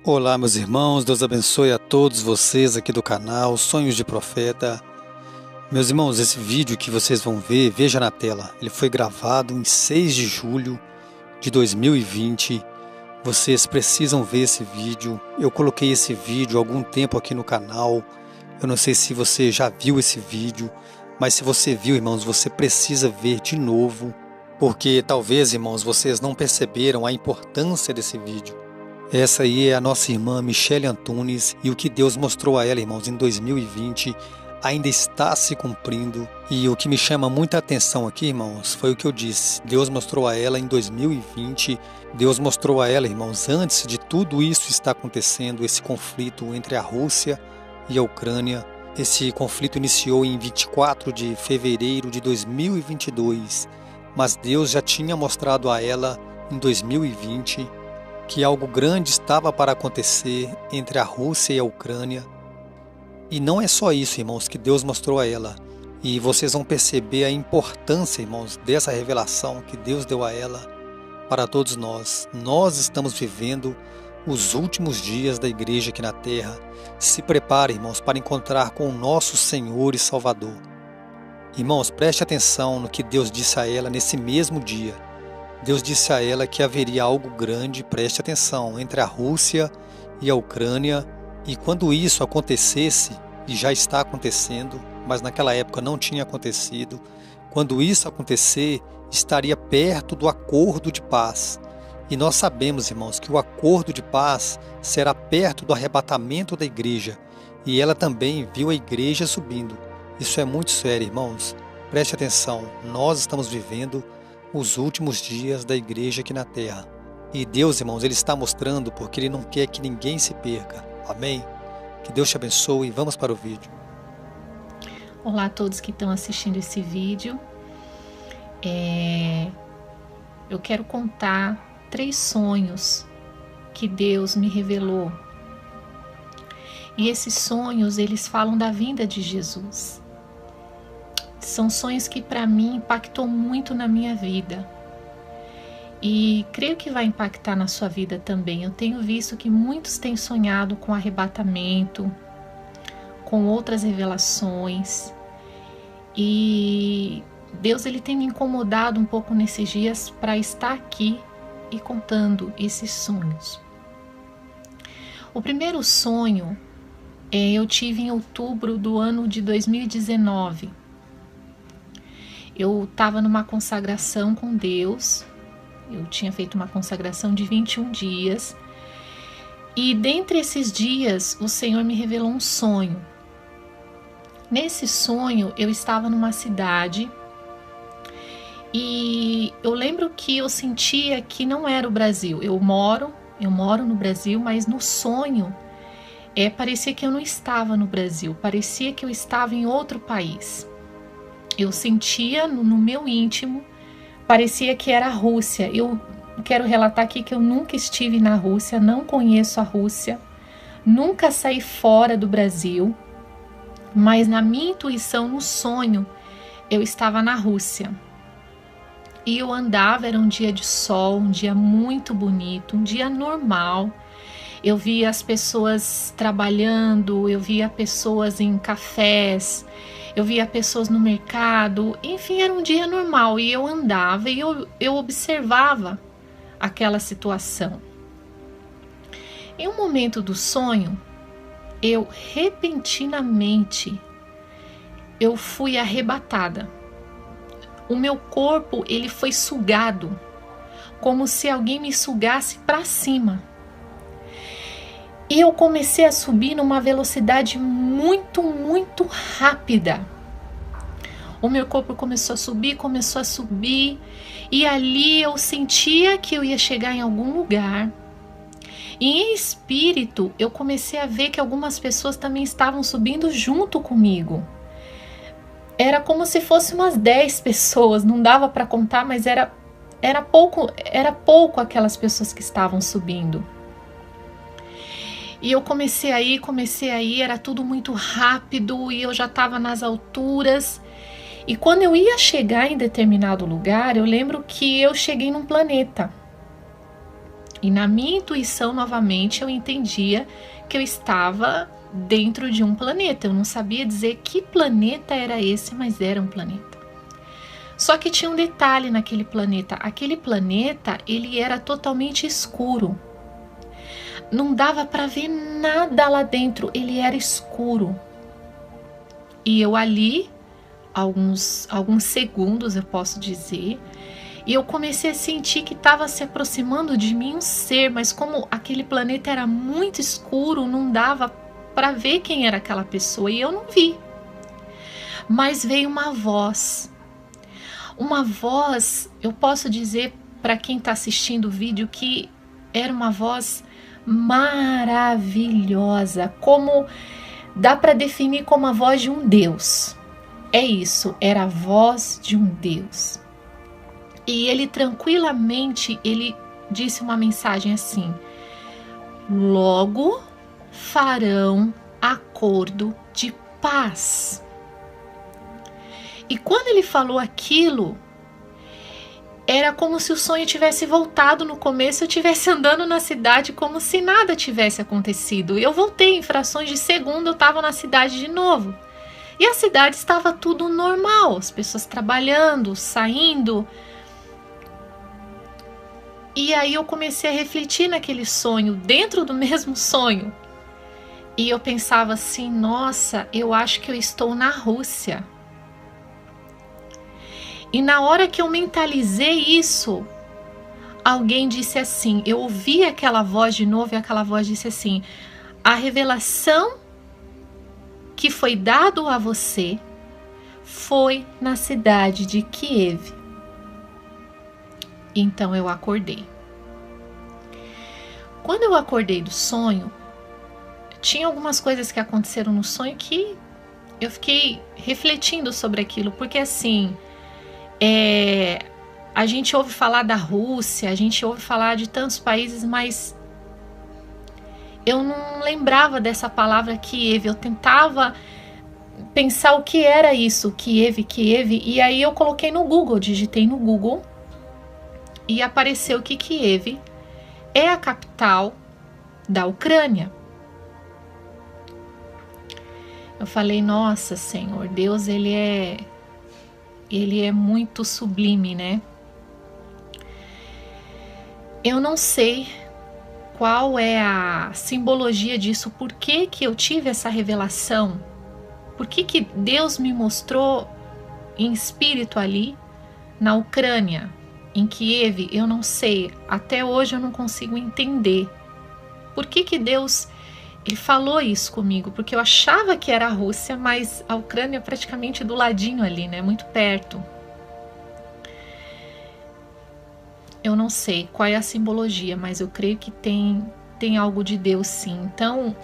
Olá, meus irmãos, Deus abençoe a todos vocês aqui do canal Sonhos de Profeta. Meus irmãos, esse vídeo que vocês vão ver, veja na tela, ele foi gravado em 6 de julho de 2020. Vocês precisam ver esse vídeo. Eu coloquei esse vídeo há algum tempo aqui no canal. Eu não sei se você já viu esse vídeo, mas se você viu, irmãos, você precisa ver de novo, porque talvez, irmãos, vocês não perceberam a importância desse vídeo. Essa aí é a nossa irmã Michele Antunes, e o que Deus mostrou a ela, irmãos, em 2020 ainda está se cumprindo. E o que me chama muita atenção aqui, irmãos, foi o que eu disse. Deus mostrou a ela em 2020, Deus mostrou a ela, irmãos, antes de tudo isso estar acontecendo, esse conflito entre a Rússia e a Ucrânia. Esse conflito iniciou em 24 de fevereiro de 2022, mas Deus já tinha mostrado a ela em 2020 que algo grande estava para acontecer entre a Rússia e a Ucrânia. E não é só isso, irmãos, que Deus mostrou a ela. E vocês vão perceber a importância, irmãos, dessa revelação que Deus deu a ela para todos nós. Nós estamos vivendo os últimos dias da igreja aqui na terra. Se prepare, irmãos, para encontrar com o nosso Senhor e Salvador. Irmãos, preste atenção no que Deus disse a ela nesse mesmo dia. Deus disse a ela que haveria algo grande, preste atenção, entre a Rússia e a Ucrânia, e quando isso acontecesse, e já está acontecendo, mas naquela época não tinha acontecido, quando isso acontecer, estaria perto do acordo de paz. E nós sabemos, irmãos, que o acordo de paz será perto do arrebatamento da igreja, e ela também viu a igreja subindo. Isso é muito sério, irmãos. Preste atenção, nós estamos vivendo os últimos dias da igreja aqui na terra. E Deus, irmãos, Ele está mostrando porque Ele não quer que ninguém se perca. Amém? Que Deus te abençoe e vamos para o vídeo. Olá a todos que estão assistindo esse vídeo. Eu quero contar 3 sonhos que Deus me revelou. E esses sonhos, eles falam da vinda de Jesus. São sonhos que para mim impactou muito na minha vida. E creio que vai impactar na sua vida também. Eu tenho visto que muitos têm sonhado com arrebatamento, com outras revelações. E Deus ele tem me incomodado um pouco nesses dias para estar aqui e contando esses sonhos. O primeiro sonho eu tive em outubro do ano de 2019. Eu estava numa consagração com Deus, eu tinha feito uma consagração de 21 dias, e dentre esses dias o Senhor me revelou um sonho. Nesse sonho eu estava numa cidade, e eu lembro que eu sentia que não era o Brasil. Eu moro no Brasil, mas no sonho parecia que eu não estava no Brasil, parecia que eu estava em outro país. Eu sentia no meu íntimo, parecia que era a Rússia. Eu quero relatar aqui que eu nunca estive na Rússia, não conheço a Rússia, nunca saí fora do Brasil, mas na minha intuição, no sonho, eu estava na Rússia. E eu andava, era um dia de sol, um dia muito bonito, um dia normal. Eu via as pessoas trabalhando, eu via pessoas em cafés, eu via pessoas no mercado, enfim, era um dia normal. E eu andava e eu observava aquela situação. Em um momento do sonho, eu repentinamente, eu fui arrebatada. O meu corpo, ele foi sugado, como se alguém me sugasse para cima. E eu comecei a subir numa velocidade muito, muito rápida. O meu corpo começou a subir, e ali eu sentia que eu ia chegar em algum lugar. E em espírito, eu comecei a ver que algumas pessoas também estavam subindo junto comigo. Era como se fosse umas 10 pessoas, não dava para contar, mas era pouco aquelas pessoas que estavam subindo. E eu comecei a ir, era tudo muito rápido e eu já estava nas alturas. E quando eu ia chegar em determinado lugar, eu lembro que eu cheguei num planeta. E na minha intuição, novamente, eu entendia que eu estava dentro de um planeta. Eu não sabia dizer que planeta era esse, mas era um planeta. Só que tinha um detalhe naquele planeta. Aquele planeta, ele era totalmente escuro. Não dava para ver nada lá dentro, ele era escuro. E eu ali, alguns segundos, eu posso dizer, e eu comecei a sentir que estava se aproximando de mim um ser, mas como aquele planeta era muito escuro, não dava para ver quem era aquela pessoa, e eu não vi. Mas veio uma voz, eu posso dizer para quem está assistindo o vídeo que era uma voz maravilhosa, como dá para definir como a voz de um Deus. É isso, era a voz de um Deus. E ele tranquilamente, ele disse uma mensagem assim: logo farão acordo de paz. E quando ele falou aquilo, era como se o sonho tivesse voltado no começo, eu estivesse andando na cidade como se nada tivesse acontecido. Eu voltei em frações de segundo, eu estava na cidade de novo. E a cidade estava tudo normal, as pessoas trabalhando, saindo. E aí eu comecei a refletir naquele sonho, dentro do mesmo sonho. E eu pensava assim, nossa, eu acho que eu estou na Rússia. E na hora que eu mentalizei isso, alguém disse assim, eu ouvi aquela voz de novo e aquela voz disse assim: a revelação que foi dado a você foi na cidade de Kiev. Então eu acordei. Quando eu acordei do sonho, tinha algumas coisas que aconteceram no sonho que eu fiquei refletindo sobre aquilo, porque assim, a gente ouve falar da Rússia, a gente ouve falar de tantos países, mas eu não lembrava dessa palavra Kiev. Eu tentava pensar o que era isso, Kiev, e aí eu coloquei no Google, digitei no Google e apareceu que Kiev é a capital da Ucrânia. Eu falei, nossa, Senhor, Deus, ele é muito sublime, né? Eu não sei qual é a simbologia disso, por que que eu tive essa revelação, por que que Deus me mostrou em espírito ali na Ucrânia, em Kiev, eu não sei, até hoje eu não consigo entender por que que Deus ele falou isso comigo, porque eu achava que era a Rússia, mas a Ucrânia é praticamente do ladinho ali, né? Muito perto. Eu não sei qual é a simbologia, mas eu creio que tem algo de Deus sim. Então,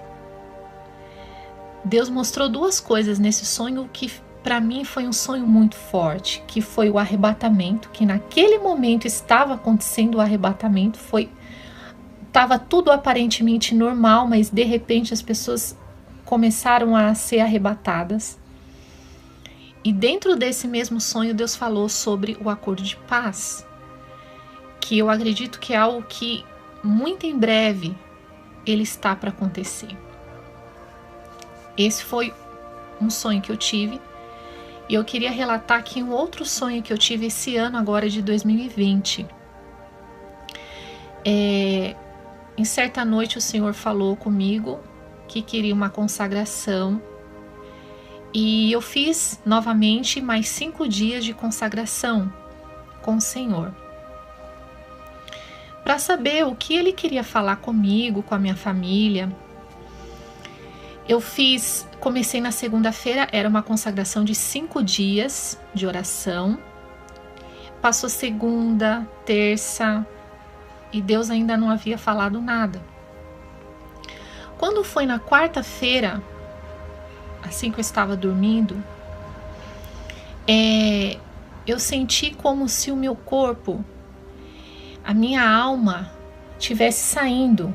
Deus mostrou duas coisas nesse sonho que para mim foi um sonho muito forte, que foi o arrebatamento, que naquele momento estava acontecendo o arrebatamento, estava tudo aparentemente normal, mas de repente as pessoas começaram a ser arrebatadas. E dentro desse mesmo sonho, Deus falou sobre o acordo de paz, que eu acredito que é algo que muito em breve ele está para acontecer. Esse foi um sonho que eu tive, e eu queria relatar aqui um outro sonho que eu tive esse ano agora de 2020. Em certa noite o Senhor falou comigo que queria uma consagração, e eu fiz novamente mais 5 dias de consagração com o Senhor, para saber o que Ele queria falar comigo, com a minha família. Comecei na segunda-feira, era uma consagração de 5 dias de oração, passou segunda, terça, e Deus ainda não havia falado nada. Quando foi na quarta-feira, assim que eu estava dormindo, eu senti como se o meu corpo, a minha alma, estivesse saindo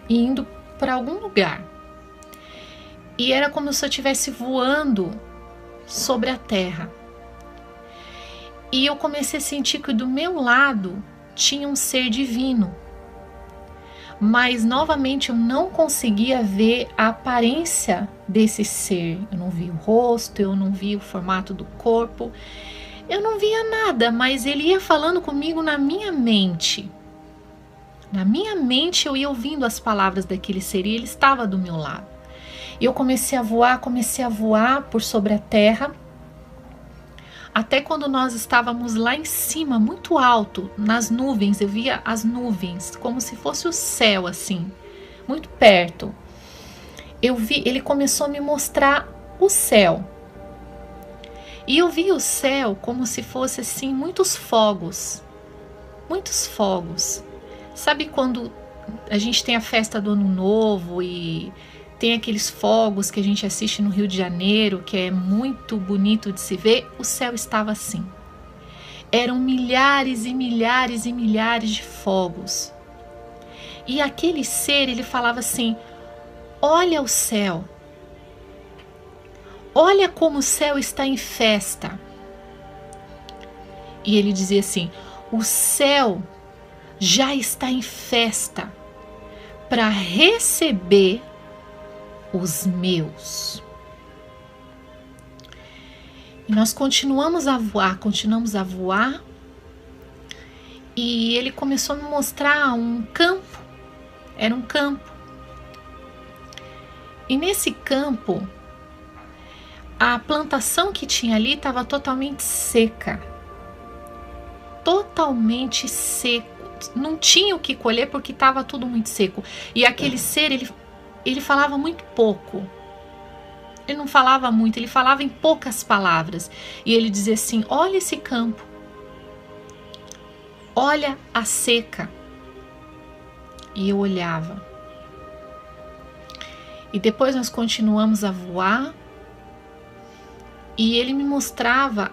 e indo para algum lugar. E era como se eu estivesse voando sobre a terra. E eu comecei a sentir que do meu lado tinha um ser divino. mas novamente eu não conseguia ver a aparência desse ser. Eu não vi o rosto, eu não vi o formato do corpo, eu não via nada, mas ele ia falando comigo na minha mente. Na minha mente eu ia ouvindo as palavras daquele ser e ele estava do meu lado. E eu comecei a voar por sobre a terra, até quando nós estávamos lá em cima, muito alto, nas nuvens. Eu via as nuvens, como se fosse o céu, assim, muito perto. Ele começou a me mostrar o céu. E eu vi o céu como se fosse, assim, muitos fogos. Muitos fogos. Sabe quando a gente tem a festa do Ano Novo e tem aqueles fogos que a gente assiste no Rio de Janeiro, que é muito bonito de se ver? O céu estava assim. Eram milhares e milhares e milhares de fogos. E aquele ser, ele falava assim: olha o céu. Olha como o céu está em festa. E ele dizia assim: o céu já está em festa para receber os meus. E nós continuamos a voar, e ele começou a me mostrar um campo. Era um campo. E nesse campo, a plantação que tinha ali estava totalmente seca. Totalmente seco. Não tinha o que colher porque estava tudo muito seco. E aquele ser, ele falava muito pouco. Ele não falava muito, ele falava em poucas palavras. E ele dizia assim: olha esse campo. Olha a seca. E eu olhava. E depois nós continuamos a voar. E ele me mostrava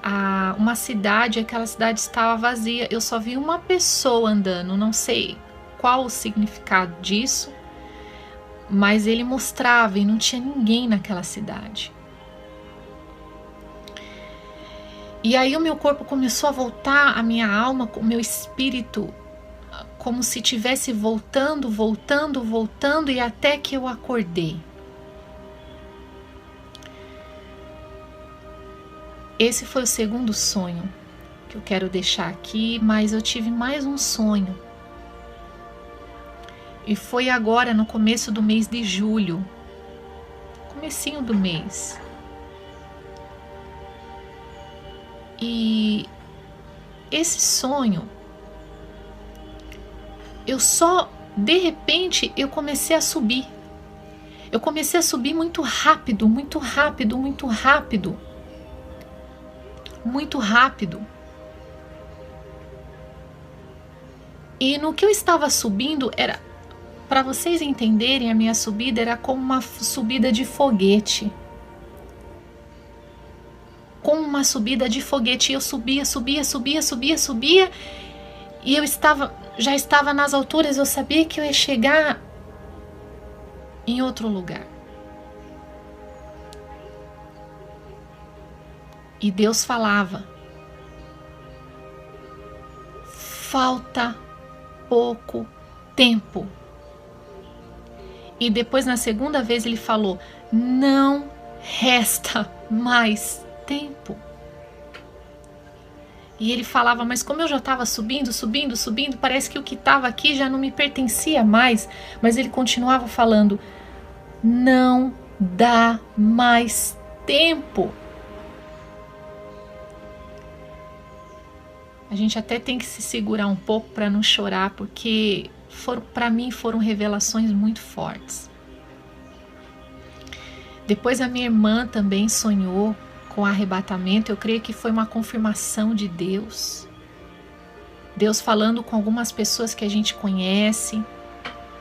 uma cidade, aquela cidade estava vazia. Eu só vi uma pessoa andando, não sei qual o significado disso, mas ele mostrava e não tinha ninguém naquela cidade. E aí o meu corpo começou a voltar, a minha alma, o meu espírito, como se estivesse voltando, e até que eu acordei. Esse foi o segundo sonho que eu quero deixar aqui, mas eu tive mais um sonho. E foi agora no começo do mês de julho, comecinho do mês. E esse sonho, de repente, eu comecei a subir. Eu comecei a subir muito rápido, muito rápido, muito rápido. Muito rápido. E no que eu estava subindo, era, para vocês entenderem, a minha subida era como uma subida de foguete. Como uma subida de foguete. Eu subia. E eu já estava nas alturas, eu sabia que eu ia chegar em outro lugar. E Deus falava: falta pouco tempo. E depois, na segunda vez, ele falou: não resta mais tempo. E ele falava: mas como eu já estava subindo, parece que o que estava aqui já não me pertencia mais. Mas ele continuava falando: não dá mais tempo. A gente até tem que se segurar um pouco para não chorar, porque para mim foram revelações muito fortes. Depois a minha irmã também sonhou com arrebatamento. Eu creio que foi uma confirmação de Deus. Deus falando com algumas pessoas que a gente conhece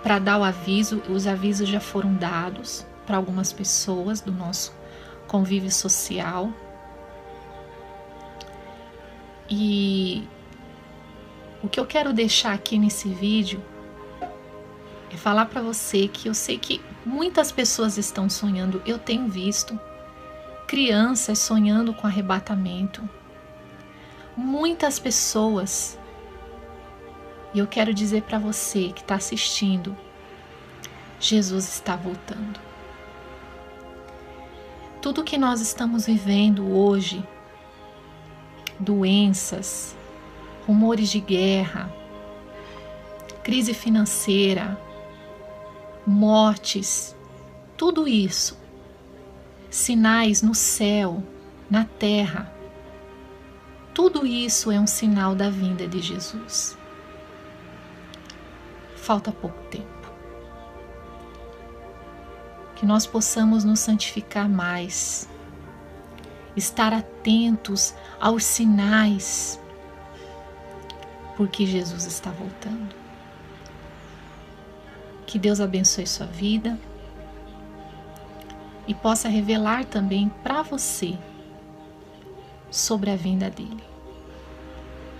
para dar o aviso. Os avisos já foram dados para algumas pessoas do nosso convívio social. E o que eu quero deixar aqui nesse vídeo é falar para você que eu sei que muitas pessoas estão sonhando. Eu tenho visto crianças sonhando com arrebatamento. Muitas pessoas. E eu quero dizer para você que está assistindo, Jesus está voltando. Tudo que nós estamos vivendo hoje, doenças, rumores de guerra, crise financeira, mortes, tudo isso, sinais no céu, na terra, tudo isso é um sinal da vinda de Jesus. Falta pouco tempo. Que nós possamos nos santificar mais, estar atentos aos sinais, porque Jesus está voltando. Que Deus abençoe sua vida e possa revelar também para você sobre a vinda dele,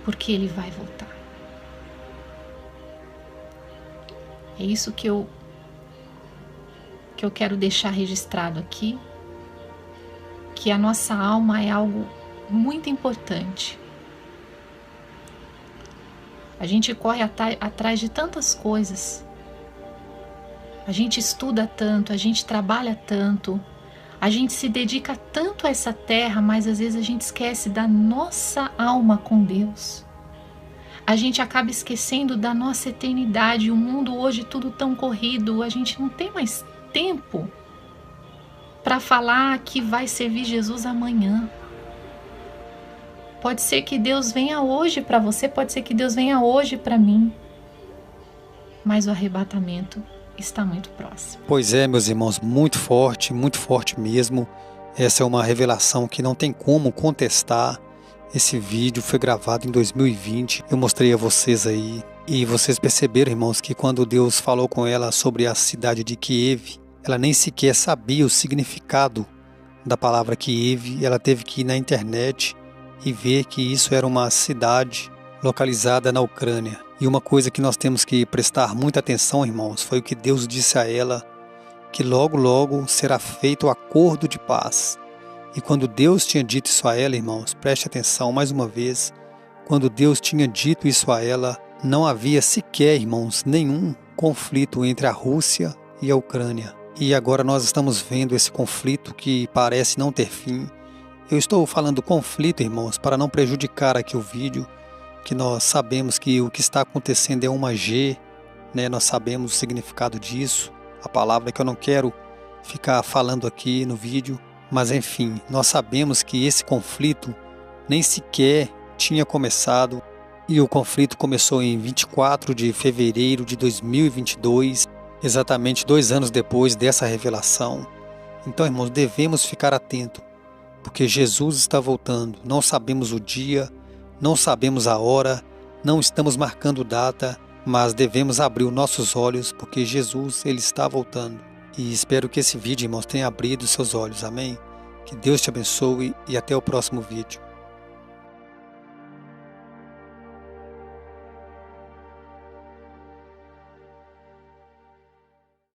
porque ele vai voltar. É isso que eu quero deixar registrado aqui, que a nossa alma é algo muito importante. A gente corre atrás de tantas coisas, a gente estuda tanto, a gente trabalha tanto, a gente se dedica tanto a essa terra, mas às vezes a gente esquece da nossa alma com Deus. A gente acaba esquecendo da nossa eternidade. O mundo hoje tudo tão corrido, a gente não tem mais tempo para falar que vai servir Jesus amanhã. Pode ser que Deus venha hoje para você, pode ser que Deus venha hoje para mim, mas o arrebatamento está muito próximo. Pois é, meus irmãos, muito forte mesmo. Essa é uma revelação que não tem como contestar. Esse vídeo foi gravado em 2020, eu mostrei a vocês aí. E vocês perceberam, irmãos, que quando Deus falou com ela sobre a cidade de Kiev, ela nem sequer sabia o significado da palavra Kiev. Ela teve que ir na internet e ver que isso era uma cidade localizada na Ucrânia. E uma coisa que nós temos que prestar muita atenção, irmãos, foi o que Deus disse a ela, que logo, logo será feito o acordo de paz. E quando Deus tinha dito isso a ela, irmãos, preste atenção mais uma vez, quando Deus tinha dito isso a ela, não havia sequer, irmãos, nenhum conflito entre a Rússia e a Ucrânia. E agora nós estamos vendo esse conflito que parece não ter fim. Eu estou falando conflito, irmãos, para não prejudicar aqui o vídeo, que nós sabemos que o que está acontecendo é uma G, né? Nós sabemos o significado disso, a palavra que eu não quero ficar falando aqui no vídeo, mas enfim, nós sabemos que esse conflito nem sequer tinha começado, e o conflito começou em 24 de fevereiro de 2022, exatamente 2 anos depois dessa revelação. Então, irmãos, devemos ficar atentos, porque Jesus está voltando. Não sabemos o dia, não sabemos a hora, não estamos marcando data, mas devemos abrir os nossos olhos, porque Jesus, ele está voltando. E espero que esse vídeo, irmãos, tenha abrido seus olhos. Amém? Que Deus te abençoe e até o próximo vídeo.